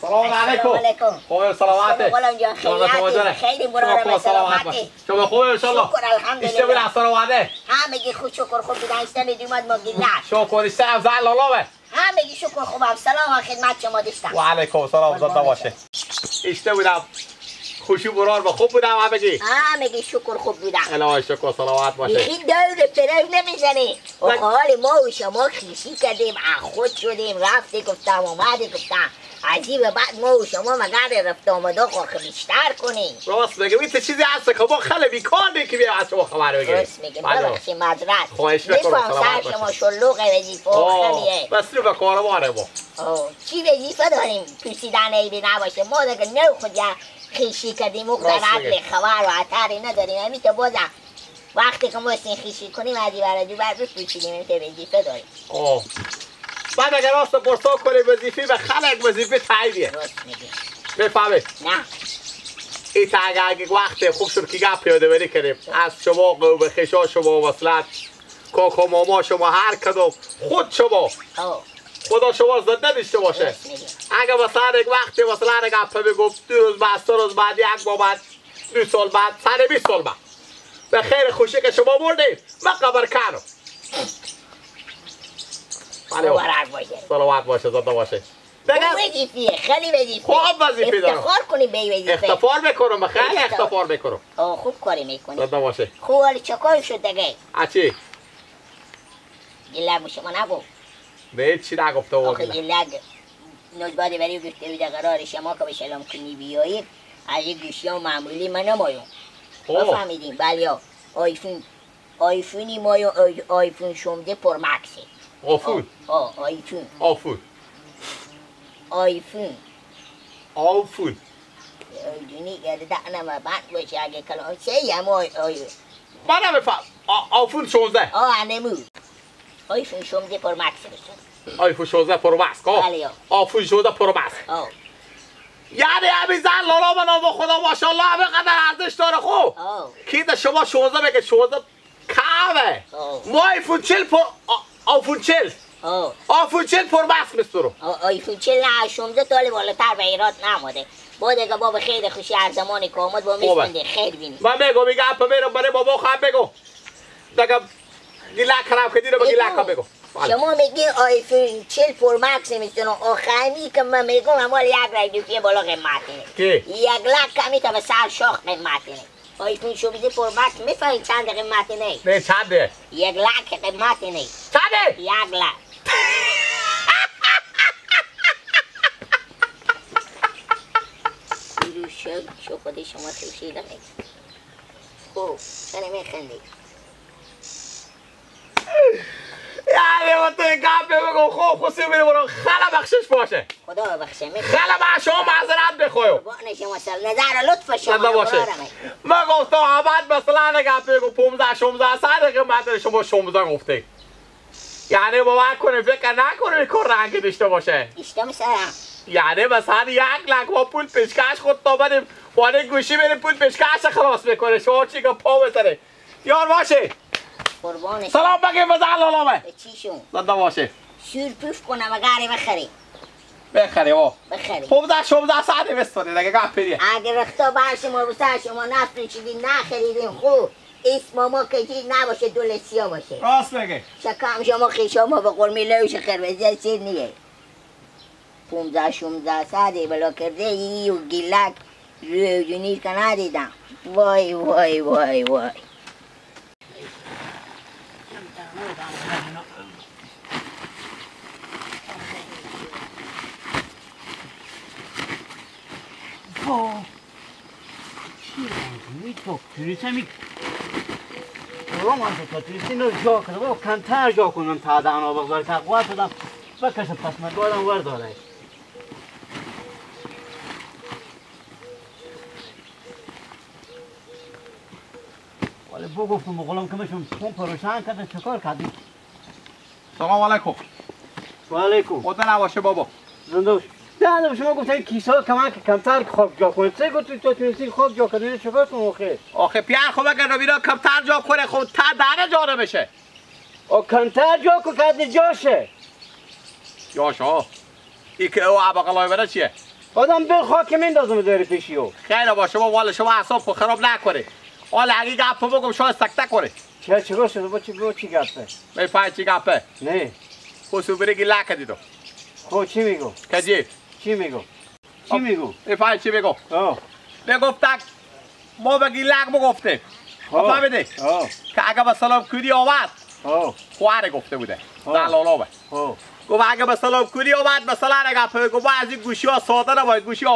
سلام علیکم. خوبه سلامته. غلام جان خیلی مراد سلامتی. شما خوبه ان شاء الله. شکر الحمدلله. اشتباه سلامته. همگی خوب شکر خوب بودن استن دیومد ما گیلا. شکر استم زال لالوه. همگی شکر خوبم. سلام خدمت شما داشتم. و علیکم سلام زنده باشه. اشتباه خوشی برار و خوب بودم همگی شکر خوب بودم. الهی شکر سلامت باشه. یکی دور فرق نمیزنی. حال ما و شما خیشی کردیم خود شدیم رفتی گفتم اومدی گفتم عجیبه بعد ما و شما مگر رفت آمده خواهد بیشتر کنیم. راست میگم این چیزی هست که ما خیلی بیکار نیم که بیا از شما خبر بگیریم. راست میگم ببخشی معذرت. خواهش میکنم سلامت باشه. شما شلوغ وظیفه خیلیه. بس رو به کاروانه ما. چی وظیفه داریم پوسیدن عیبی نباشه ما دیگه نو خود خیشی کردیم و قرار خبر و عطری نداریم همین که بازم وقتی که ما سین خیشی کنیم از برای دو بر بپوشیدیم این که وظیفه داریم. بعد اگر راست پرسا کنی وظیفه به خلق وظیفه تاییدیه. راست میگی. بفهمید؟ نه. این تا اگه وقت خوب شد که گپ پیاده بری کنیم از شما قوم خشا شما وصلت کاکا ماما شما هر کدوم خود شما خدا شما زنده داشته باشه. اگه مثلا یک وقتی مثلا گپ بگم 2 روز بعد 3 روز بعد 1 ماه بعد 2 سال بعد 120 سال بعد به خیر خوشی که شما بردید من قبر کنم. سلامت باشه زنده باشه. وظیفه خیلی وظیفه. خوب وظیفه دارم. افتخار کنی به وظیفه. افتخار میکنم خیلی افتخار میکنم. خوب کاری میکنی. زنده باشه. خوب ولی چکار شد دیگه؟ چی؟ گله شما نگو. به چی نگفته بود؟ آخه گله نوزبادی بری گفته بود قرار شما که به سلام کنی بیایید از این گوشی ها معمولی من نمایون. بفهمیدیم بله آیفونی مایون آیفون شمده پر مکسی. آفون؟ آیفون. آفون. آیفون. آفون. دونی گرده دعنم بند باشه اگه کلام چه هم آیفون. من نمیفهم. آفون 16. نمود. آیفون شمده پر مکسی بشون. آیفون 16 پر مکس که؟ بله. آفون 16 پر مکس. یعنی همین زن لالا من آبا خدا ماشاءالله همه قدر ارزش داره خوب. کی ده شما 16 بگه 16 کمه. ما آیفون 40 پر آیفون 40. آیفون 40 پر مکس میسترو. آیفون 40 نه 16 تالی بالاتر به ایراد نماده. با دیگه بابا خیلی خوشی هر زمانی که آمد با میستنده خیلی بینی. من بگو میگه اپا میرم برای بابا خواهم بگو. دیگه گیلک خراب کردی رو به گیلک بگو. شما میگی آیفون 40 پر مکس میستنو آخرمی که من میگم همال 1 رای دوکی بالا قیمتینه. کی؟ 1 لک کمی تا به سر شاخ قیمتینه. آیفون شمده پر مکس میفهمید چند قیمتینه؟ نه چنده؟ 1 لک قیمتینه. چنده؟ 1 لک. شو خودی شما توشیده میگه خوب چنه میخندی یعنی با توی گپ بگو خوب خصوصی میره برو خلا بخشش باشه خدا بخشه خلا با شما معذرت بخوایم قربان شما سر نظر لطف شما باشه من گفتم آمد مثلا گپ بگو 15 16 ساعت قیمت شما 16 گفته یعنی باور کنه فکر نکنه که رنگ داشته باشه اشتم سرم یعنی مثلا 1 لک با پول پیشکش خود تا بدیم وانه گوشی بریم پول پیشکش خلاص میکنه شما چی که پا بزنه یار باشه قربانش سلام بگیم بزن لالامه چیشون زنده باشه سورپوف کنم اگری بخری بخری او بخری 15 16 ساعت بستونه دیگه گپ پیری اگه رختا برش ما بسر شما نفرشیدین نخریدین خوب اسم ما کجی نباشه دولسیا باشه راست بگه شکم شما خیشا ما به قرمی لوش خروزی چیز نیه 15 16 ساعتی بلا کرده ای و گیلک روی که ندیدم وای وای وای وای جا کنم و کمتر جا کنم تا دهنا بگذاری تا قوت بدم بکشه پس من دادم ور داره ولی بو گفتم بقولم که مشون خون پروشان کرده چکار کردی؟ سلام علیکم و علیکم خدا نباشه بابا زنده باش نه شما گفتن کیسه ها کمتر خواب جا کنید چه گفتی تو تونستی خواب جا کنید چکار کنم آخه پیار خوب اگر نبینا کمتر جا کنه خود تا دانه جا نمیشه کمتر جا کنه که جاشه جاشه ای که او عبقلای بره چیه؟ آدم دل خاک میندازم داری پیشیو. خیلی با شما والا شما اعصاب خود خراب نکنه. حالا اگه گپ بگم شاید سکته کنه. چیکار شده با چی گپه؟ میفهمی چی گپه؟ نه. خودتو بری گله کردیدو. خب چی میگو؟ کجی؟ چی میگو؟ چی میگو؟ میفهمی چی میگو؟ آه. میگفتک ما به گیلک بگفته. فهمیدی؟ که اگه به سلام کوری آمد خواره گفته بوده دلالا به گفت اگه به سلام کوری آمد مثلا اگه گفت از این گوشی ها ساده نباید گوشی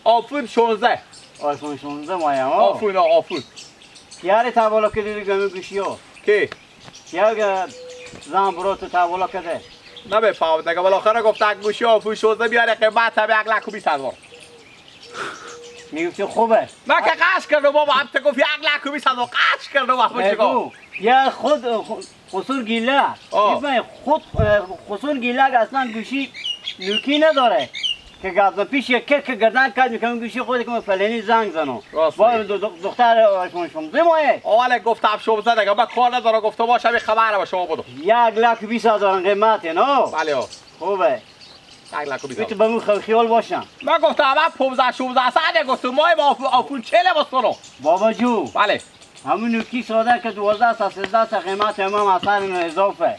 آفون 16 آیفون 16 مایم آفون یاری تابالا کردی گمی گوشی ها کی؟ یا زن برو تو تابالا کرده نمیفهمد اگه بالاخره گفت اگه گوشی آفون 16 بیاره قیمت هم 1,20,000 میگفتی خوبه من که قش کردم بابا هم تو گفت 1,20,000 قش کردم بابا چیکار یا خود خسور گیله خود خسور گیله اصلا گوشی نوکی نداره که گذر پیش یک که گردن کرد میکنم گوشی خودی که فلانی زنگ زنم با دختر آیفون 16 مایه اوله گفتم 16 دیگه من کار نداره گفته باشم این خبر به شما بدم 1,20,000 قیمته نه بله خوبه 1,20,000 تو به من خیال باشم من گفتم من 15 16 ساعت گفتم ما با آفون چه لباس کنم بابا جو بله همون نوکی ساده که 12 تا 13 تا قیمت امام اثر اضافه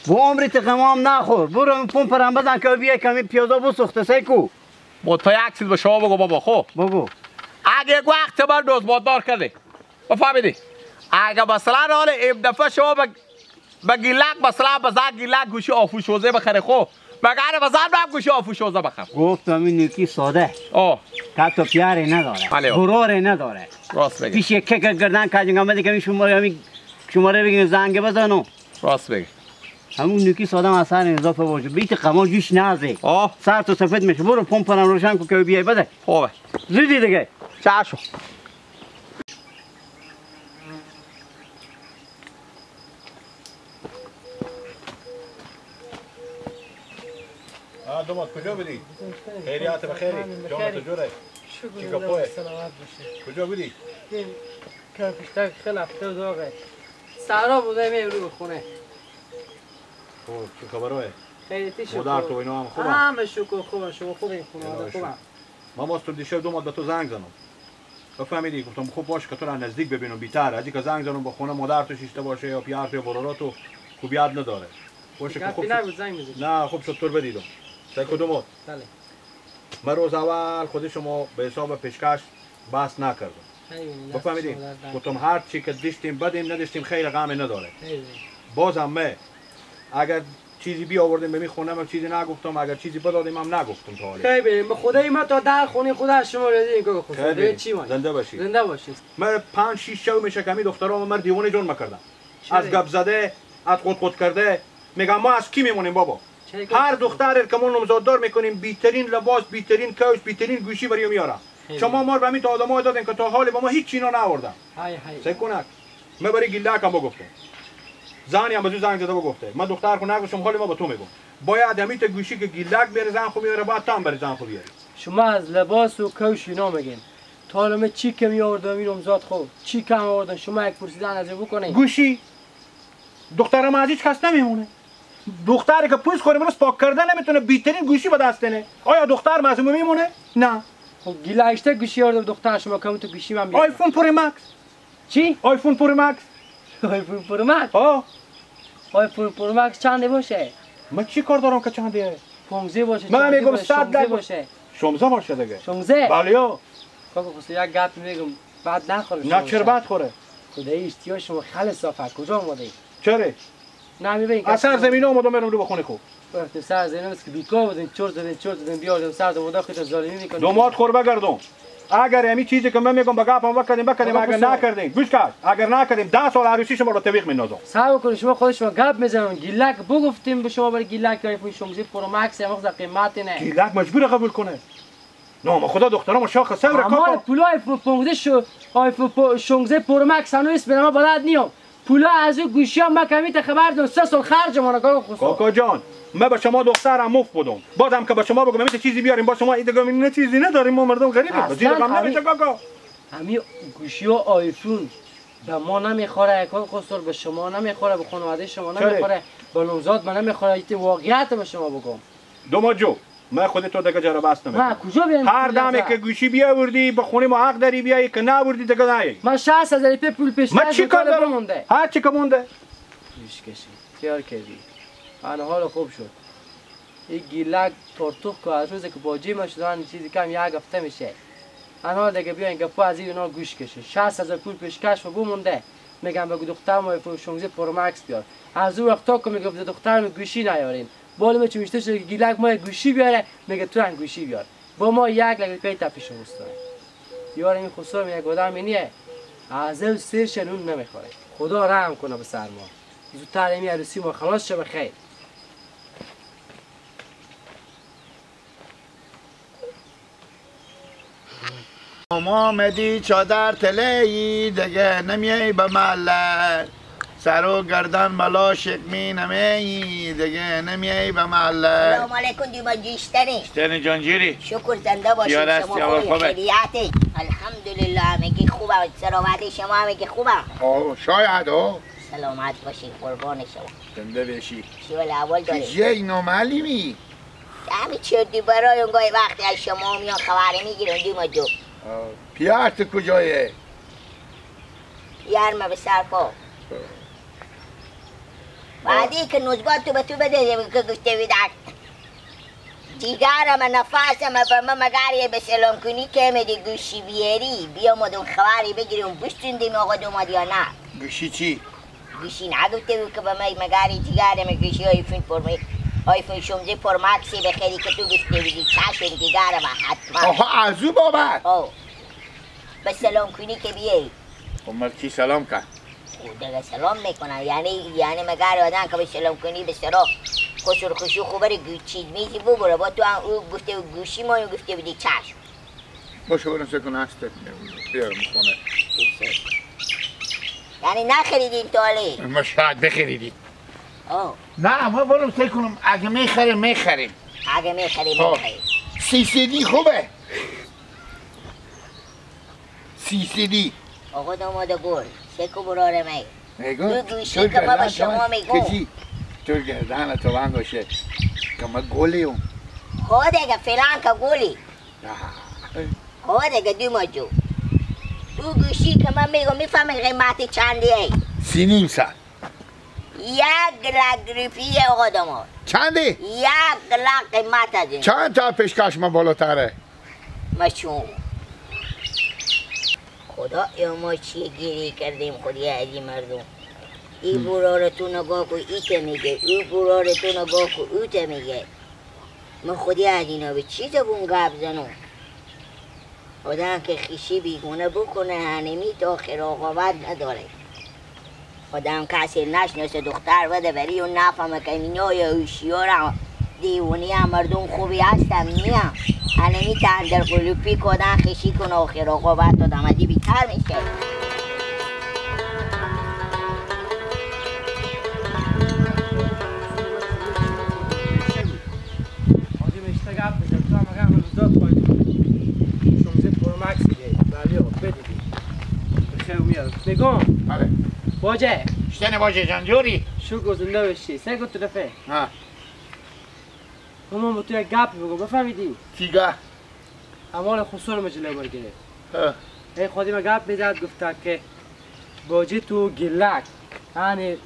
بو عمرت قمام نخور برو پمپرم بزن که بیا کمی پیاده بسوخته سیکو تو یک چیز به شما بگو بابا خب بگو اگه یک وقت من دزدباددار کرده بفهمیدی اگه مثلا حال این دفعه شما به گیلک مثلا بزن گیلک گوشی آفون 16 بخره خب مگر بزن هم گوشی آفون 16 بخرم گفتم این نوکی ساده که تو پیاری نداره غرور نداره راست بگی پیش یک که گردن کردیم آمده که شماره بگیم زنگ بزنم راست بگی همون نوکی ساده اثر اضافه باشه بیت قمال جوش نازه سر تو سفید میشه برو پمپرم روشن کن که بیای بده خوبه زودی دیگه چشم دومات کجا بودی؟ خیریات بخیری؟ جامعه جوره؟ چی گپوه؟ سلامت باشه کجا بودی؟ که پیشتر خیلی هفته داغه سهرا بوده میبرو به خونه خوب چی خبروه؟ خیلی شکر مادر تو اینا هم خوبه؟ همه شکر خوبه شما خوبه این خونه خوبه من ماستر دیشب دومات به تو زنگ زنم بفهمیدی گفتم خوب باشه که تو را نزدیک ببینم بیتر از اینکه زنگ زنم به خونه مادر تو شیشته باشه یا پیار تو برورا تو خوبیت نداره باشه که خوب نه خوب شد تور بدیدم تا کدومات بله من روز اول خود شما به حساب پیشکش بحث نکردم بفهمیدین گفتم هر چی که داشتیم بدیم نداشتیم خیلی غمی نداره بازم من اگر چیزی بی آوردیم به می خونه من چیزی نگفتم اگر چیزی بدادیم هم نگفتم تا حالا خیلی بریم خدای من تا در خونه خدا شما رسیدین که خود چی مایی زنده باشید زنده باشید من 5 6 شو میشه کمی دخترام من دیوانه جون میکردم از گپ زده از خود کرده میگم ما از کی میمونیم بابا هر دختر که ما نامزاددار میکنیم بیترین لباس بیترین کوش بیترین گوشی برای میاره شما ما به می تا آدمای دادن که تا حال با ما هیچ چیزی نآوردن چه کنک من برای گیلک هم گفتم زنی هم بزو زنگ زده گفته من دختر کو نگوشم حال ما به تو میگم باید همیت گوشی که گیلک بره زن خو میاره بعد تام بره زن خو بیاری شما از لباس و کوش اینا میگین تا حالا من چی کمی آوردم این نامزاد خوب چی کم آوردن شما یک پرسیدن از بکنین گوشی دخترم از هیچ کس نمیمونه دختری که پوست خوره منو پاک کردن نمیتونه بیترین گوشی به دست نه آیا دختر مزمون میمونه نه خب گیلاشته گوشی آورد دختر شما کم تو گوشی من بیارم آیفون پرو مکس چی آیفون پرو مکس آیفون پرو مکس آیفون پرو مکس چنده باشه من چی کار دارم که چنده 15 باشه من میگم 100 باشه 16 باشه دیگه 16 بله کاکا خود یک گپ میگم بعد نخوره نه چرا بعد خوره خدای اشتیا شما خیلی صافه کجا اومده چرا نه میبینید اثر زمین اومدم برم رو بخونه خوب وقتی سر زمین است که بیکار بودین چرت زدین بیاردم سر دومدا خیلی ظالمی میکنید دومات خور بگردم اگر همین چیزی که من میگم بگم بکنیم اگر نکردیم گوش کن اگر نکردیم 10 سال عروسی شما رو طبیق میندازم صبر کنید شما خود شما گپ میزنن گیلک بگفتیم به شما برای گیلک آیفون 16 پرو مکس هم از قیمت نه گیلک مجبور قبول کنه نه ما خدا دخترام شاخ صبر کاکا اما پول آیفون 15 شو آیفون 16 پرو مکس هنوز به ما بلد نیام پولا از او گوشی هم کمی تا خبر دادم 3 سال خرج ما نگاه خصوصا کاکا جان من به شما دخترم مفت بدم بازم که به شما بگم همین چیزی بیاریم با شما ایده نه چیزی نداریم ما مردم غریبیم زیر غم نمیشه کاکا همین گوشی و آیفون به ما نمیخوره کاکا خسرو به شما نمیخوره به خانواده شما نمیخوره به نوزاد من نمیخوره این واقعیت به شما بگم دوما جو من خودت تو دیگه جرا بست ما کجا بیام؟ هر دمی که گوشی بیاوردی به خونه ما حق داری بیایی که نبردی دیگه نیایی. من 60,000 روپیه پول پیش من چی کار دارم؟ مونده. هر چی که مونده؟ پیش کشی. خیال کردی. آن حال خوب شد. این گیلک پرتوخ که از روزی که با جیمش شدن چیزی کم یک هفته میشه. آن حال دیگه بیاین گپا از اینا گوش کشه. 60,000 پول پیشکش و مونده. میگم بگو دخترم آیفون 16 پرو مکس بیار. از اون وقتا که میگفت دخترم گوشی نیارین. بالا چمیشته شده که گیلک ما گوشی بیاره میگه تو هم گوشی بیار. با ما 1 لک روپیه تفیش مستونه. یار این خسرو میگه گودام اینیه. از اون سر شنون نمیخوره. خدا رحم کنه به سر ما. زودتر این عروسی ما خلاص شه بخیر. ما آمدی چادر تلهی دیگه نمیای به محله سر و گردن بلا شکمی نمیایی دیگه نمیای به محله. سلام علیکم دیما جیشتنی شتن جانجیری شکر زنده باشید شما خوبی خیلیتی الحمدلله میگی خوبه سلامتی شما میگی خوبه شاید سلامت باشی قربان شما زنده بشی چی ولی اول داری چیه اینو معلمی همین چردی برای اونگاه وقتی از شما میان خبری میگیرن دیما جو پیارت کجایه یارمه به سر پا بعدی که نوزگاه تو به تو بده که گفته بیدک دیگرم نفسم به ما مگری به سلام کنی که میدی گوشی بیاری بیا مدون خبری بگیریم بشتوندیم آقا دومد یا نه گوشی چی؟ گوشی نگفته بود که به ما مگری دیگرم گوشی آیفون 16 پر مکسی بخیری که تو گفته بودی چشم دیگرم حتما آها ازو بابت به سلام کنی که بیایی عمر کی سلام کن؟ دیگه سلام میکنن یعنی مگر آدم که به سلام کنی به سرا خوشو خوبه چیز میزی ببره با تو هم او گفته گوشی ما گفته بودی چشم باشه برم سکن هستت بیارم خونه یعنی نخریدین تالی؟ ما شاید بخریدی نه ما برم سکنم اگه میخریم اگه میخریم CCD خوبه CCD آقا داماده گل سکو براره میگو تو گوشی که ما به شما میگو کسی تو گردن تو بند باشه که ما گلیم دیگه فلان که گلی دیگه دیما جو تو گوشی که من میگو میفهمی قیمت چندی ای 3.5 1 لک روپیه آقا داماد چندی؟ 1 لک قیمت از این چند تا پیشکش ما بالاتره؟ مشون خدا ما چی گیری کردیم خودی از این مردم ای برا رو تو نگاه کن ای که میگه ای برا رو تو نگاه کن او که میگه من خودی از اینا به چی زبون گپ زنم آدم که خیشی بیگونه بکنه هنمی تا خراقابت نداره آدم کسی نشناسه دختر بده بری و نفهمه که اینا یا هوشیارم دیوونی هم مردم خوبی هستم نیم هنمی تندر قلوپی که آدم خیشی کنه و خراقابت آدم ادی بیتر میشه بگم بله باجه شتن باجه جانجوری شکر زنده بشی سه گفت طرفه ها من با تو یک گپ بگم بفهمیدی چیگه امال خسرو مجله برگره ای خودی من گپ میزد گفته که باجه تو گلک یعنی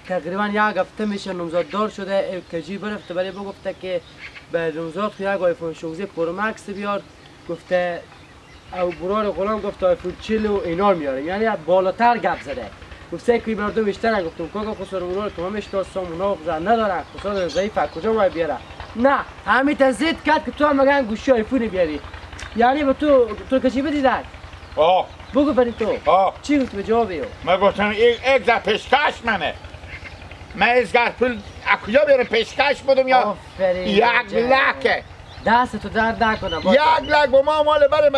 تقریبا یک هفته میشه نمزاددار شده کجی برفته برای بگفته که به نمزاد یک آیفون 16 پرو مکس بیار گفته او برار غلام گفت آیفون 40 و اینا میاره یعنی بالاتر گپ زده گفته که مردم بیشتر نگفتم که خسرو برار که ما میشناسم اونا زن ندارن خسرو ضعیفه کجا باید بیاره نه همین تزید کرد که تو هم مگن گوشی آیفون بیاری یعنی به تو کجی بدیدن بگو بریم تو چی گفت به جوابی من گفتم یک در پیشکش منه من از پول کجا بیارم پیشکش بدم یا یک لکه دست تو درد نکنه 1 لک با ما مال بریم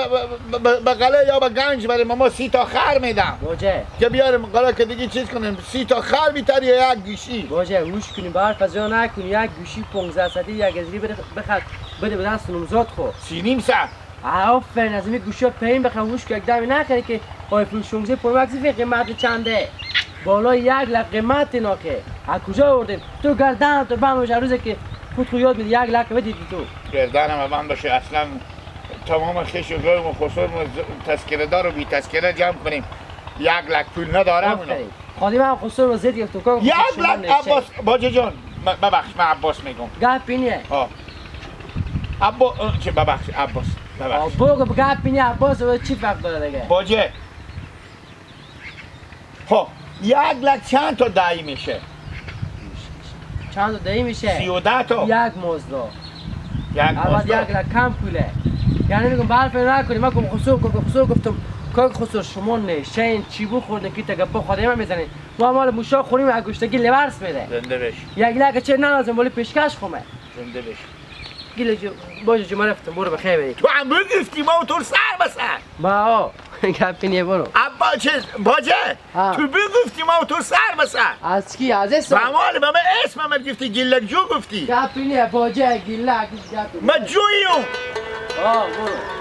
به قلعه یا به گنج بریم ما 30 تا خر میدم باجه که بیاریم قلعه که دیگه چیز کنیم 30 تا خر بیتر یا یک گوشی باجه هوش کنیم به حرف از جا نکنی یک گوشی 15 ساعتی یک ازری بخد بده به دست نمزاد خو 3.5 ساعت آفرین از این گوشی ها پایین بخواه هوش که یک دمی نکنی که آیفون 16 پرو مکس قیمت چنده بالا 1 لک قیمت اینا که از کجا آوردیم تو گردن تو بمش روزه که خود یاد میدی 1 لک بدید تو گردنم بند باشه اصلا تمام خیش و گرم و خسرم و تذکره دار و بی تذکره جمع کنیم 1 لک پول ندارم اونا خادم هم خسرو رو زد گفت تو 1 لک عباس باجه جان ببخش من عباس میگم گپ پینیه چه ببخش عباس ببخش بگو گپ پینیه عباس و چی فرق داره دیگه باجه خب 1 لک چند تا دایی میشه چند تا دایی میشه 13 تا 1 مزدا 1 مزدا 1 لک کم پوله یعنی میگم برف نکنی من خسرو گفتم کاک خسرو شما نه شین چی بو خورده کی تا گپا خودم میزنه ما مال موشا خوریم از گوشتگی لبرس میده زنده بش 1 لک چه نه لازم ولی پیشکش خومه زنده بش گیل جو باجه جو رفتم برو بخیر برید تو هم بگفتی ما تو سر بسن با گپینیه برو عبا چیز باجه تو بگفتی ما تو سر بسن از کی از اسم مال من اسمم گفتی گیلک جو گفتی گپینیه باجه گیلک من جوییم برو